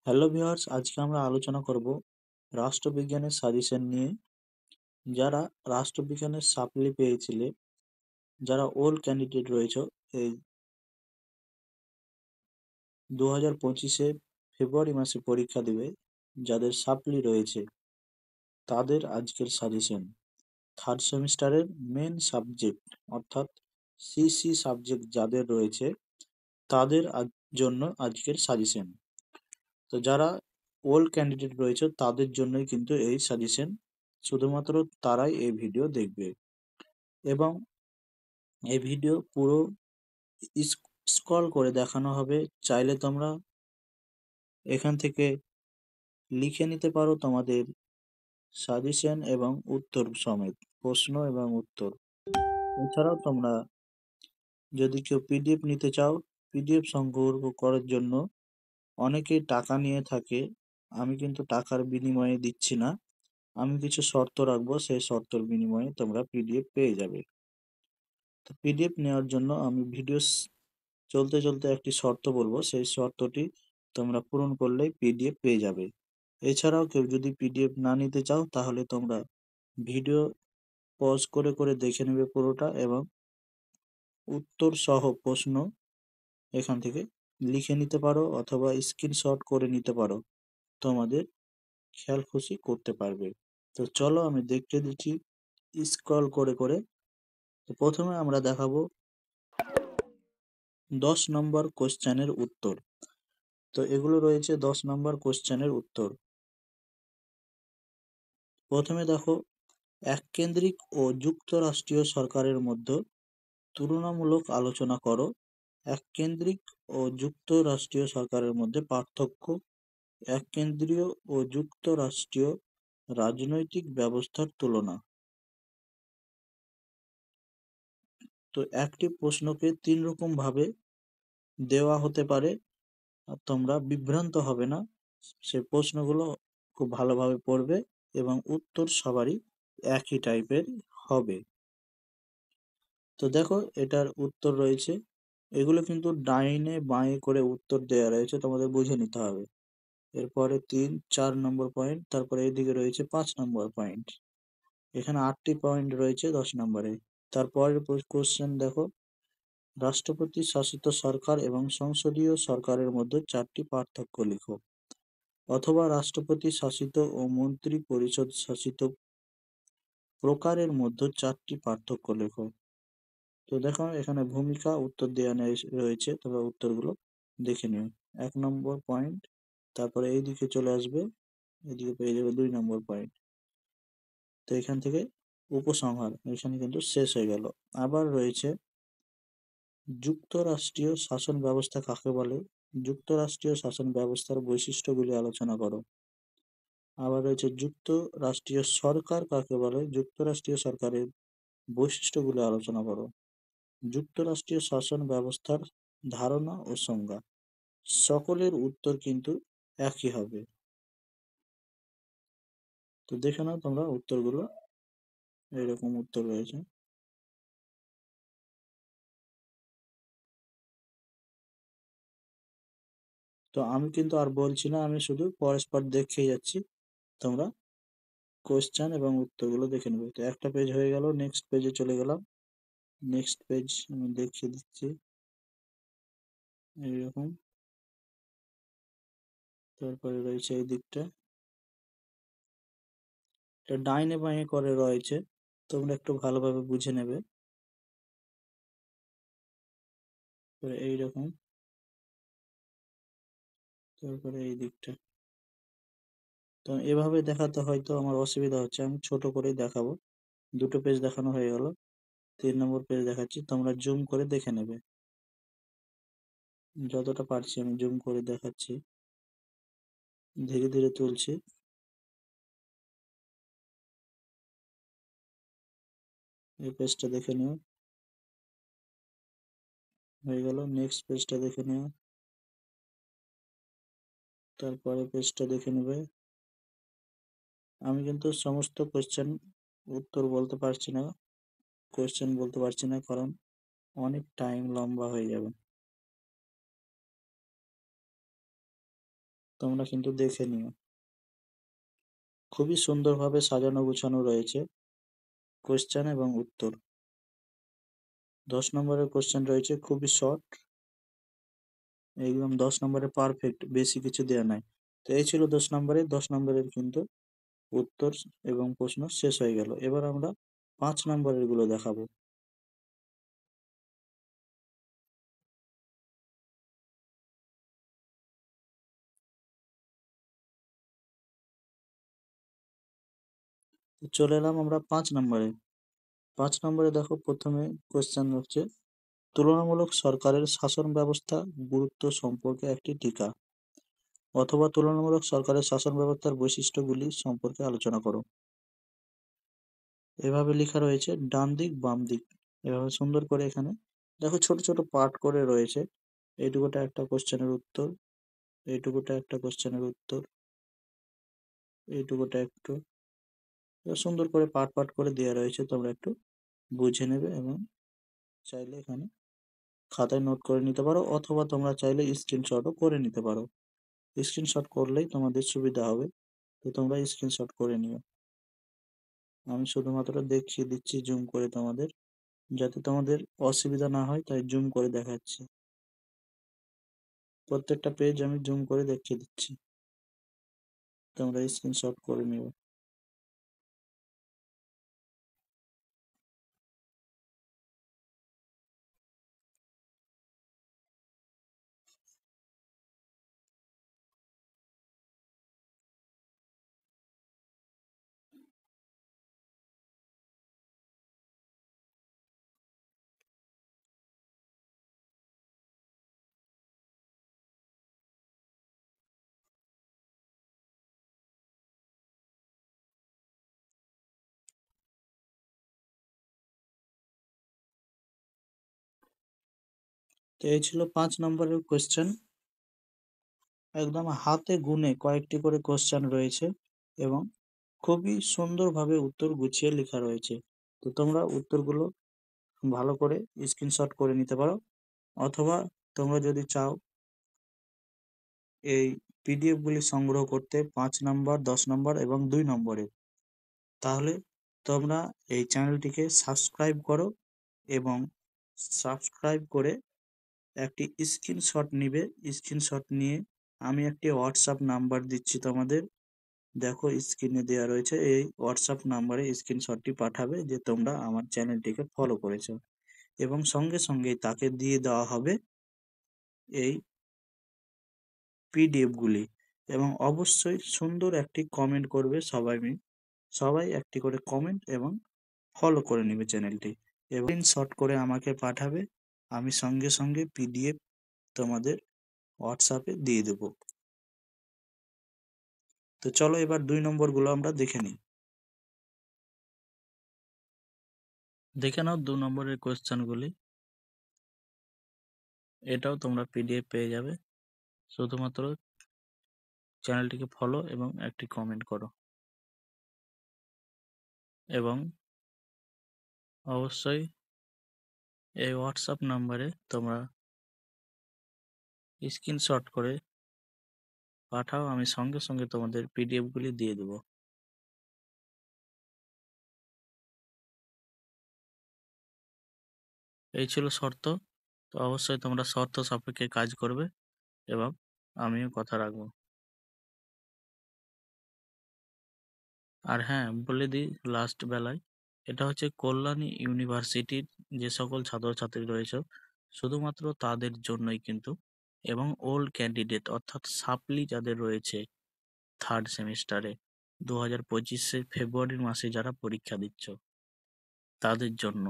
Hello viewers, আজকে আমরা আলোচনা করব রাষ্ট্রবিজ্ঞানের সাজেশন নিয়ে। যারা রাষ্ট্রবিজ্ঞানের সাপ্লি পেয়েছিলে, যারা ওল্ড ক্যান্ডিডেট রয়েছে, এই 2025-এ ফেব্রুয়ারি মাসে পরীক্ষা দেবে, যাদের সাপ্লি রয়েছে তাদের আজকের সাজেশন। থার্ড সেমিস্টারের মেন সাবজেক্ট অর্থাৎ সিসি সাবজেক্ট যাদের রয়েছে তাদের জন্য আজকের সাজেশন। তো যারা ওল্ড ক্যান্ডিডেট রয়েছে তাদের জন্যই কিন্তু এই সাজেশন, শুধুমাত্র তারাই এই ভিডিও দেখবে। এবং এই ভিডিও পুরো স্ক্রল করে দেখানো হবে, চাইলে তোমরা এখান থেকে লিখে নিতে পারো তোমাদের সাজেশন এবং উত্তর সমেত, প্রশ্ন এবং উত্তর। এছাড়াও তোমরা যদি কেউ পিডিএফ নিতে চাও, পিডিএফ সংগ্রহ করার জন্য অনেকেই টাকা নিয়ে থাকে। আমি কিন্তু টাকার বিনিময়ে দিচ্ছি না, আমি কিছু শর্ত রাখবো, সেই শর্তের বিনিময়ে তোমরা পিডিএফ পেয়ে যাবে। তো পিডিএফ নেওয়ার জন্য আমি ভিডিও চলতে চলতে একটি শর্ত বলবো, সেই শর্তটি তোমরা পূরণ করলেই পিডিএফ পেয়ে যাবে। এছাড়াও কেউ যদি পিডিএফ না নিতে চাও তাহলে তোমরা ভিডিও পজ করে করে দেখে নেবে পুরোটা, এবং উত্তর সহ প্রশ্ন এখান থেকে লিখে নিতে পারো অথবা স্ক্রিনশট করে নিতে পারো, তোমাদের খেয়াল খুশি করতে পারবে। তো চলো আমি দেখতে দিচ্ছি স্ক্রল করে করে। তো প্রথমে আমরা দেখাবো 10 নম্বর কোশ্চেনের উত্তর। তো এগুলো রয়েছে 10 নম্বর কোশ্চেনের উত্তর। প্রথমে দেখো, এককেন্দ্রিক ও যুক্তরাষ্ট্রীয় সরকারের মধ্যে তুলনামূলক আলোচনা করো। এককেন্দ্রিক ও যুক্তরাষ্ট্রীয় সরকারের মধ্যে পার্থক্য, এককেন্দ্রীয় ও যুক্তরাষ্ট্রীয় রাজনৈতিক ব্যবস্থার তুলনা। তো একটি প্রশ্নকে 3 রকম ভাবে দেওয়া হতে পারে, আর তোমরা বিভ্রান্ত হবে না। সে প্রশ্নগুলো খুব ভালোভাবে পড়বে এবং উত্তর সবারই একই টাইপের হবে। তো দেখো, এটার উত্তর রয়েছে, এগুলো কিন্তু ডাইনে বাঁয়ে করে উত্তর দেওয়া রয়েছে, তোমাদের বুঝে নিতে হবে। এরপরে 3-4 নম্বর পয়েন্ট, তারপরে এদিকে রয়েছে 5 নম্বর পয়েন্ট। এখানে 8টি পয়েন্ট রয়েছে 10 নম্বরে। তারপরের কোশ্চেন দেখো, রাষ্ট্রপতি শাসিত সরকার এবং সংসদীয় সরকারের মধ্যে 4টি পার্থক্য লিখো। অথবা রাষ্ট্রপতি শাসিত ও মন্ত্রী পরিষদ শাসিত প্রকারের মধ্যে 4টি পার্থক্য লেখো। তো দেখো, এখানে ভূমিকা উত্তর দেওয়া রয়েছে, তোমরা উত্তরগুলো দেখে নিও। 1 নম্বর পয়েন্ট, তারপরে এইদিকে চলে আসবে, এদিকে পেয়ে যাবে 2 নম্বর পয়েন্ট। তো এখান থেকে উপসংহার, এখানে কিন্তু শেষ হয়ে গেল। আবার রয়েছে যুক্তরাষ্ট্রীয় শাসন ব্যবস্থা কাকে বলে, যুক্তরাষ্ট্রীয় শাসন ব্যবস্থার বৈশিষ্ট্যগুলি আলোচনা করো। আবার রয়েছে যুক্তরাষ্ট্রীয় সরকার কাকে বলে, যুক্তরাষ্ট্রীয় সরকারের বৈশিষ্ট্যগুলি আলোচনা করো। যুক্তরাষ্ট্রীয় শাসন ব্যবস্থার ধারণা ও সংজ্ঞা। সকলের উত্তর কিন্তু একই হবে। তো দেখে নাও তোমরা উত্তরগুলো, এরকম উত্তর রয়েছে। তো আমি কিন্তু আর বলছি না, আমি শুধু পরস্পর দেখিয়ে যাচ্ছি, তোমরা কোশ্চেন এবং উত্তরগুলো দেখে নেবে। তো একটা পেজ হয়ে গেল, নেক্সট পেজে চলে গেলাম। নেক্সট পেজ আমি দেখিয়ে দিচ্ছি এইরকম। তারপরে রয়েছে এই দিকটা, এটা ডাইনে বাঁয়ে করে রয়েছে, তোমরা একটু ভালোভাবে বুঝে নেবে। এইরকম, তারপরে এই দিকটা। তো এভাবে দেখাতে হয়তো আমার অসুবিধা হচ্ছে, আমি ছোট করেই দেখাবো। 2টো পেজ দেখানো হয়ে গেল, 3 নম্বর পেজ দেখাচ্ছি, তোমরা জুম করে দেখে নেবে। যতটা পারছি আমি জুম করে দেখাচ্ছি, ধীরে ধীরে তুলছি। এই পেজটা দেখে নিও, হয়ে গেল। নেক্সট পেজটা দেখে নিও, তারপরে পেজটা দেখে নেবে। আমি কিন্তু সমস্ত কোশ্চেন উত্তর বলতে পারছি না, কোশ্চেন বলতে পারছি না, কারণ অনেক টাইম লম্বা হয়ে যাবে। তোমরা কিন্তু দেখে নিও। খুবই সুন্দরভাবে সাজানো গুছানো রয়েছে কোয়েশ্চেন এবং উত্তর। 10 নম্বরের কোয়েশ্চেন রয়েছে খুবই শর্ট, একদম 10 নম্বরে পারফেক্ট, বেশি কিছু দেওয়া নাই। তো এই ছিল 10 নম্বরের কিন্তু উত্তর এবং প্রশ্ন শেষ হয়ে গেল। এবার আমরা 5 নম্বরের গুলো দেখাবো। তো চলে এলাম আমরা 5 নম্বরে। 5 নম্বরে দেখো প্রথমে কোয়েশ্চেন হচ্ছে তুলনামূলক সরকারের শাসন ব্যবস্থা গুরুত্ব সম্পর্কে একটি টিকা, অথবা তুলনামূলক সরকারের শাসন ব্যবস্থার বৈশিষ্ট্যগুলি সম্পর্কে আলোচনা করো। এভাবে লেখা রয়েছে ডান দিক বাম দিক, এভাবে সুন্দর করে এখানে দেখো ছোট ছোট পার্ট করে রয়েছে। এইটুকুটা একটা কোশ্চেনের উত্তর, এইটুকুটা একটা কোশ্চেনের উত্তর, এইটুকুটা একটু সুন্দর করে পার্ট পার্ট করে দেওয়া রয়েছে, তোমরা একটু বুঝে নেবে এবং চাইলে এখানে খাতায় নোট করে নিতে পারো, অথবা তোমরা চাইলে স্ক্রিনশটও করে নিতে পারো। স্ক্রিনশট করলেই তোমাদের সুবিধা হবে, তো তোমরা স্ক্রিনশট করে নিও। আমি শুধুমাত্র দেখিয়ে দিচ্ছি জুম করে তোমাদের, যাতে তোমাদের অসুবিধা না হয়, তাই জুম করে দেখাচ্ছি। প্রত্যেকটা পেজ আমি জুম করে দেখিয়ে দিচ্ছি, তোমরা স্ক্রিনশট করে নিও। তো এই ছিল 5 নম্বরের কোয়েশ্চেন। একদম হাতে গুনে কয়েকটি করে কোশ্চেন রয়েছে এবং খুবই সুন্দরভাবে উত্তর গুছিয়ে লেখা রয়েছে। তো তোমরা উত্তরগুলো ভালো করে স্ক্রিনশট করে নিতে পারো, অথবা তোমরা যদি চাও এই পিডিএফ গুলি সংগ্রহ করতে 5 নম্বর, 10 নম্বর এবং 2 নম্বরের, তাহলে তোমরা এই চ্যানেলটিকে সাবস্ক্রাইব করো এবং সাবস্ক্রাইব করে একটি স্ক্রিনশট নিবে। স্ক্রিনশট নিয়ে আমি একটি হোয়াটসঅ্যাপ নাম্বার দিচ্ছি তোমাদের, দেখো স্ক্রিনে দেওয়া রয়েছে, এই হোয়াটসঅ্যাপ নাম্বারে স্ক্রিনশটটি পাঠাবে যে তোমরা আমার চ্যানেলটিকে ফলো করেছো, এবং সঙ্গে সঙ্গে তাকে দিয়ে দেওয়া হবে এই পিডিএফ গুলি। এবং অবশ্যই সুন্দর একটি কমেন্ট করবে, সবাই একটি করে কমেন্ট এবং ফলো করে নেবে চ্যানেলটি, এবং স্ক্রিনশট করে আমাকে পাঠাবে। আমি সঙ্গে সঙ্গে পিডিএফ তোমাদের হোয়াটসঅ্যাপে দিয়ে দেব। তো চলো এবার 2 নম্বর গুলো আমরা দেখে নিই। দেখে নাও 2 নম্বরের কোয়েশ্চেন গুলি। এটাও তোমরা পিডিএফ পেয়ে যাবে, শুধুমাত্র চ্যানেলটিকে ফলো এবং একটি কমেন্ট করো, এবং অবশ্যই এই হোয়াটসঅ্যাপ নাম্বারে তোমরা স্ক্রিনশট করে পাঠাও, আমি সঙ্গে সঙ্গে তোমাদের পিডিএফ গুলি দিয়ে দেব। এই ছিল শর্ত। তো অবশ্যই তোমরা শর্ত সাপেক্ষে কাজ করবে এবং আমিও কথা রাখবো। আর হ্যাঁ, বলে দিই লাস্ট বেলায়, এটা হচ্ছে কল্যাণী ইউনিভার্সিটির যে সকল ছাত্রছাত্রী রয়েছে শুধুমাত্র তাদের জন্যই কিন্তু, এবং ওল্ড ক্যান্ডিডেট অর্থাৎ সাপ্লি যাদের রয়েছে থার্ড সেমিস্টারে 2025 ফেব্রুয়ারি মাসে যারা পরীক্ষা দিচ্ছ তাদের জন্য।